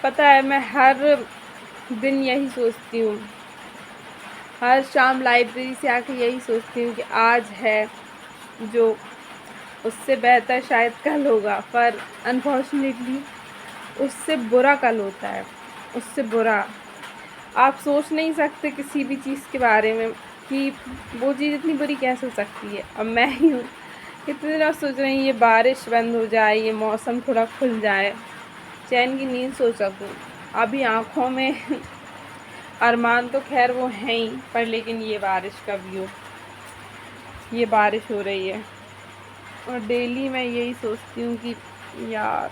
पता है, मैं हर दिन यही सोचती हूँ, हर शाम लाइब्रेरी से आके यही सोचती हूँ कि आज है जो उससे बेहतर शायद कल होगा, पर अनफॉर्चुनेटली उससे बुरा कल होता है, उससे बुरा। आप सोच नहीं सकते किसी भी चीज़ के बारे में कि वो चीज़ इतनी बुरी कैसे हो सकती है। अब मैं ही हूँ, कितने दिनों से सोच रही हूँ ये बारिश बंद हो जाए, ये मौसम थोड़ा खुल जाए, चैन की नींद सो सकूँ। अभी आँखों में अरमान तो खैर वो हैं ही, पर लेकिन ये बारिश का भी हो, ये बारिश हो रही है। और डेली मैं यही सोचती हूँ कि यार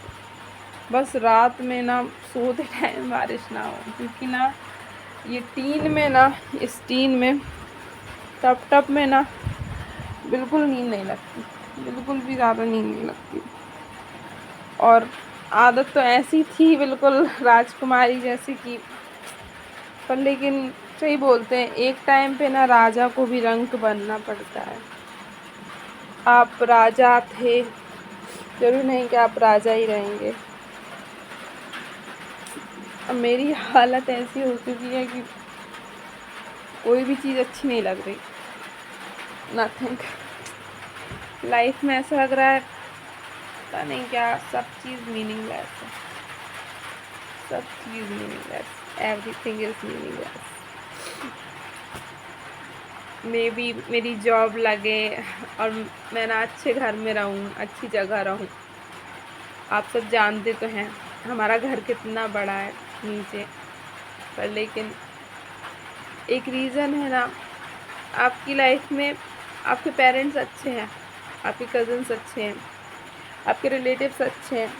बस रात में ना सोते टाइम बारिश ना हो, क्योंकि ना ये टीन में ना, इस टीन में टप टप में ना बिल्कुल नींद नहीं लगती, बिल्कुल भी ज़्यादा नींद नहीं लगती। और आदत तो ऐसी थी बिल्कुल राजकुमारी जैसी कि, पर लेकिन सही बोलते हैं एक टाइम पे ना राजा को भी रंक बनना पड़ता है। आप राजा थे, जरूरी नहीं कि आप राजा ही रहेंगे। अब मेरी हालत ऐसी हो चुकी है कि कोई भी चीज़ अच्छी नहीं लग रही, नथिंग। लाइफ में ऐसा लग रहा है पता नहीं क्या, सब चीज़ मीनिंगलेस है, सब चीज़ meaningless, everything is meaningless. Maybe मेरी जॉब लगे और मैं ना अच्छे घर में रहूँ, अच्छी जगह रहूँ। आप सब जानते तो हैं हमारा घर कितना बड़ा है नीचे, पर लेकिन एक रीज़न है ना, आपकी लाइफ में आपके पेरेंट्स अच्छे हैं, आपके कज़न्स अच्छे हैं, आपके रिलेटिव्स अच्छे हैं,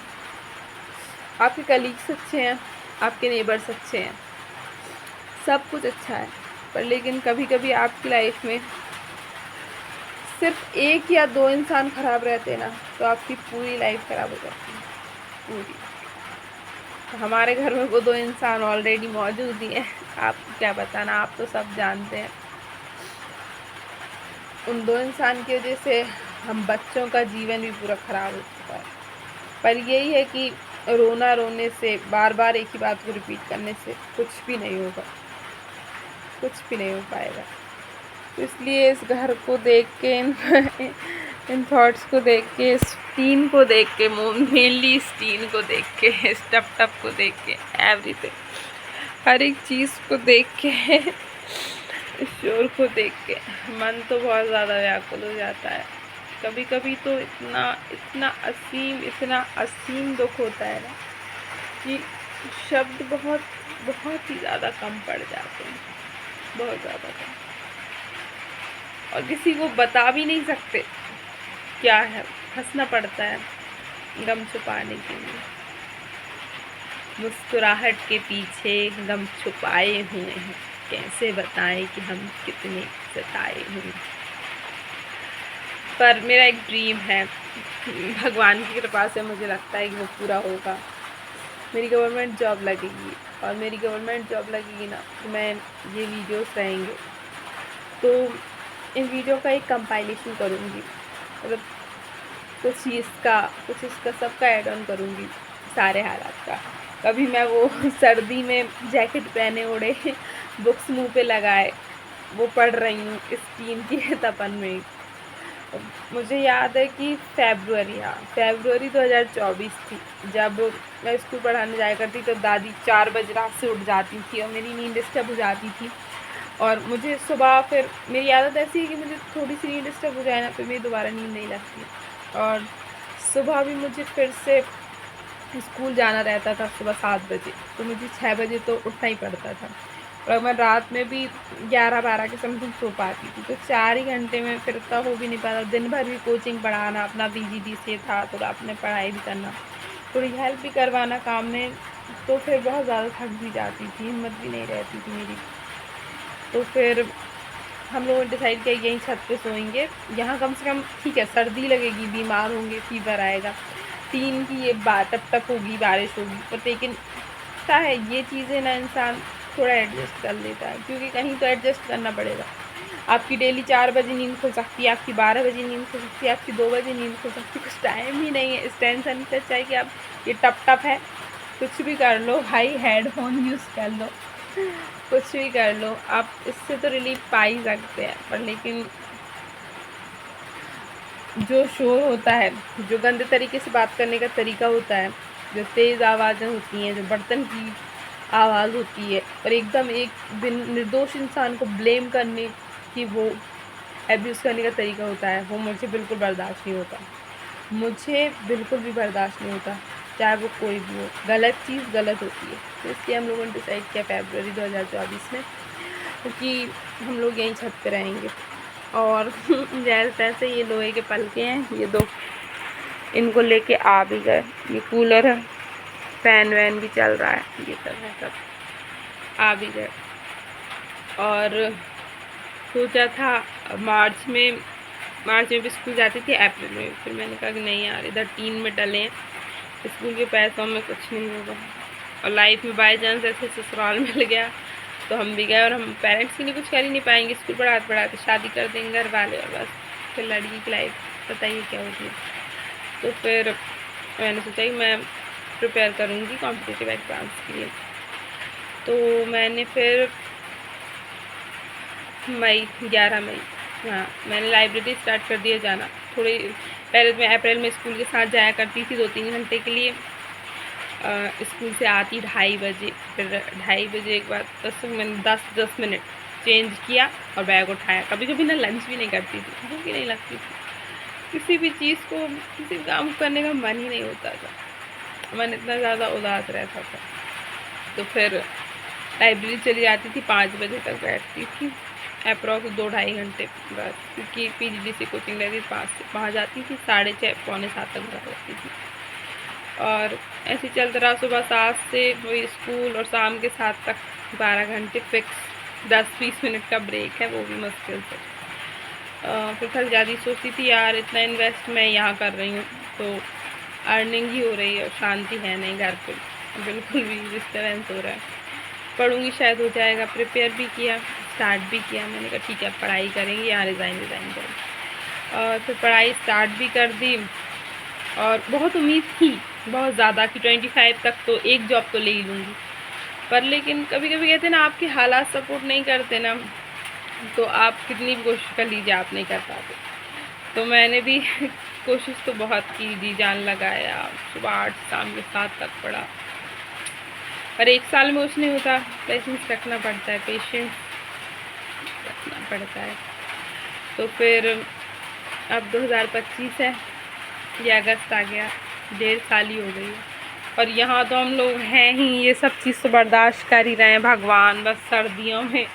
आपके कलीग्स अच्छे हैं, आपके नेबर्स अच्छे हैं, सब कुछ अच्छा है। पर लेकिन कभी कभी आपकी लाइफ में सिर्फ एक या दो इंसान ख़राब रहते हैं ना, तो आपकी पूरी लाइफ ख़राब हो जाती है, पूरी। तो हमारे घर में वो दो इंसान ऑलरेडी मौजूद ही हैं, आपको क्या बताना, आप तो सब जानते हैं। उन दो इंसान की वजह से हम बच्चों का जीवन भी पूरा ख़राब हो चुका है। पर यही है कि रोना रोने से, बार बार एक ही बात को रिपीट करने से कुछ भी नहीं होगा, कुछ भी नहीं हो पाएगा। तो इसलिए इस घर को देख के, इन थॉट्स को देख के, इस टीन को देख के, मेनली इस टीन को देख के, इस टप टप को देख के, एवरीथिंग, हर एक चीज़ को देख के, इस शोर को देख के मन तो बहुत ज़्यादा व्याकुल हो जाता है। कभी कभी तो इतना इतना असीम दुख होता है ना कि शब्द बहुत बहुत ही ज़्यादा कम पड़ जाते हैं, बहुत ज़्यादा कम, और किसी को बता भी नहीं सकते क्या है। हंसना पड़ता है गम छुपाने के लिए, मुस्कुराहट के पीछे गम छुपाए हुए हैं, कैसे बताएं कि हम कितने सताए हुए। पर मेरा एक ड्रीम है, भगवान की कृपा से मुझे लगता है कि वो पूरा होगा। मेरी गवर्नमेंट जॉब लगेगी, और मेरी गवर्नमेंट जॉब लगेगी ना, तो मैं ये वीडियोस रहेंगे तो इन वीडियो का एक कंपाइलेशन करूँगी, मतलब कुछ इसका सबका ऐड ऑन करूँगी, सारे हालात का। कभी मैं वो सर्दी में जैकेट पहने ओढ़े, बुक्स मुंह पे लगाए वो पढ़ रही हूँ इस टीन की तपन में। मुझे याद है कि फरवरी 2024 थी, जब मैं स्कूल पढ़ाने जाया करती तो दादी 4 बजे रात से उठ जाती थी और मेरी नींद डिस्टर्ब हो जाती थी। और मुझे सुबह, फिर मेरी आदत ऐसी है कि मुझे थोड़ी सी नींद डिस्टर्ब हो जाए ना, फिर मेरी दोबारा नींद नहीं लगती। और सुबह भी मुझे फिर से स्कूल जाना रहता था सुबह 7 बजे, तो मुझे 6 बजे तो उठना ही पड़ता था। और मैं रात में भी 11-12 के समथिंग सो पाती थी, तो 4 ही घंटे में फिर इतना हो भी नहीं पाता। दिन भर भी कोचिंग पढ़ाना, अपना बीजीडी से था, थोड़ा अपने पढ़ाई भी करना, थोड़ी हेल्प भी करवाना काम में, तो फिर बहुत ज़्यादा थक भी जाती थी, हिम्मत भी नहीं रहती थी मेरी। तो फिर हम लोगों ने डिसाइड किया यहीं छत पे सोएंगे, यहाँ कम से कम ठीक है, सर्दी लगेगी, बीमार होंगे, फीवर आएगा, टीन की ये टप टप होगी, बारिश होगी, पर लेकिन क्या है, ये चीज़ें ना इंसान थोड़ा एडजस्ट कर लेता है, क्योंकि कहीं तो एडजस्ट करना पड़ेगा। आपकी डेली 4 बजे नींद खुल सकती है, आपकी 12 बजे नींद खुल सकती है, आपकी 2 बजे नींद खुल सकती है, कुछ टाइम ही नहीं है। इस टेंशन से अच्छा है कि आप, ये टप टप है, कुछ भी कर लो भाई, हेडफोन यूज़ कर लो, कुछ भी कर लो, आप इससे तो रिलीफ पा ही सकते हैं। पर लेकिन जो शोर होता है, जो गंदे तरीके से बात करने का तरीका होता है, जो तेज़ आवाज़ें होती हैं, जो बर्तन की आवाज़ होती है, और एकदम एक बिन निर्दोष इंसान को ब्लेम करने की वो एब्यूज़ करने का तरीका होता है, वो मुझे बिल्कुल बर्दाश्त नहीं होता। मुझे बिल्कुल भी बर्दाश्त नहीं होता, चाहे वो कोई भी हो। गलत चीज़ गलत होती है। तो इसलिए हम लोगों ने डिसाइड किया फ़रवरी 2024 में कि हम लोग यहीं छत पे रहेंगे। और जैसे तैसे ये लोहे के पलके हैं, ये दो, इनको लेके आ भी गए। ये कूलर है, फ़ैन वैन भी चल रहा है, ये सब है, सब आ भी गए। और सोचा था मार्च में भी स्कूल जाती थी, अप्रैल में। फिर मैंने कहा कि नहीं यार, इधर टीन में डले हैं, स्कूल के पैसों में कुछ नहीं होगा। और लाइफ में बाई चांस ऐसे ससुराल मिल गया तो हम भी गए, और हम पेरेंट्स के लिए कुछ कर ही नहीं पाएंगे। स्कूल पढ़ाते पढ़ाते शादी कर देंगे घर वाले, और बस फिर लड़की की लाइफ बताइए क्या होती है। तो फिर मैंने सोचा कि मैं प्रिपेयर करूँगी कॉम्पिटिटिव एग्ज़ाम्स के लिए। तो मैंने फिर 11 मई, हाँ, मैंने लाइब्रेरी स्टार्ट कर दिया जाना। थोड़ी पहले मैं अप्रैल में स्कूल के साथ जाया करती थी 2-3 घंटे के लिए। स्कूल से आती 2:30 बजे, फिर 2:30 बजे के बाद 10 मिनट चेंज किया और बैग उठाया। कभी कभी ना लंच भी नहीं करती थी, भूख ही नहीं लगती थी, किसी भी चीज़ को, किसी काम करने का मन ही नहीं होता था, मन इतना ज़्यादा उदास रहता था। तो फिर लाइब्रेरी चली जाती थी, 5 बजे तक बैठती थी, अप्रॉक्स 2-2.5 घंटे बस, क्योंकि पीजीडीसी कोचिंग रहती थी 5 से वहाँ जाती थी, 6:30 पौने 7 तक घर आ जाती थी। और ऐसे चलता रहा, सुबह 7 से वही स्कूल, और शाम के 7 तक 12 घंटे फिक्स। 10-20 मिनट का ब्रेक है, वो भी मुश्किल से। फिर थक जाती, सोचती थी यार इतना इन्वेस्ट मैं यहाँ कर रही हूँ तो अर्निंग ही हो रही है और शांति है नहीं घर पे, बिल्कुल भी डिस्टर्बेंस हो रहा है। पढ़ूँगी शायद हो जाएगा, प्रिपेयर भी किया, स्टार्ट भी किया। मैंने कहा ठीक है पढ़ाई करेंगे, यहाँ रिज़ाइन करेंगे। और फिर पढ़ाई स्टार्ट भी कर दी, और बहुत उम्मीद थी बहुत ज़्यादा कि 25 तक तो एक जॉब तो ले ही लूँगी। पर लेकिन कभी कभी कहते हैं ना, आपके हालात सपोर्ट नहीं करते ना, तो आप कितनी भी कोशिश कर लीजिए, आप नहीं कर पाते। तो मैंने भी कोशिश तो बहुत की, जी जान लगाया, सुबह 8 शाम के 7 तक पढ़ा। पर 1 साल में कुछ नहीं होता, पेशेंस रखना पड़ता है, पेशेंस रखना पड़ता है। तो फिर अब 2025 है, ये अगस्त आ गया, 1.5 साल ही हो गई है। और यहाँ तो हम लोग हैं ही, ये सब चीज़ तो बर्दाश्त कर ही रहे हैं भगवान। बस सर्दियों में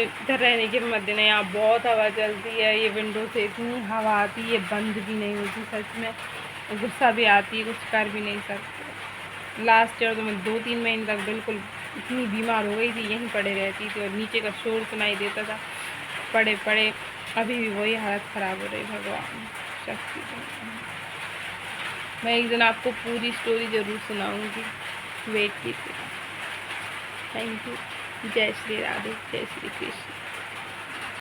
इधर रहने की मत देना, यहाँ बहुत हवा चलती है, ये विंडो से इतनी हवा आती है, बंद भी नहीं होती, सच में गुस्सा भी आती है, कुछ कर भी नहीं सकते। लास्ट ईयर तो मैं 2-3 महीने तक बिल्कुल इतनी बीमार हो गई थी, यहीं पड़े रहती थी, और नीचे का शोर सुनाई देता था, पड़े पड़े अभी भी वही हालत ख़राब हो रही। भगवान शक्ति। मैं एक दिन आपको पूरी स्टोरी ज़रूर सुनाऊंगी, वेट कीजिए। Thank you. जय श्री राधे, जय श्री कृष्ण।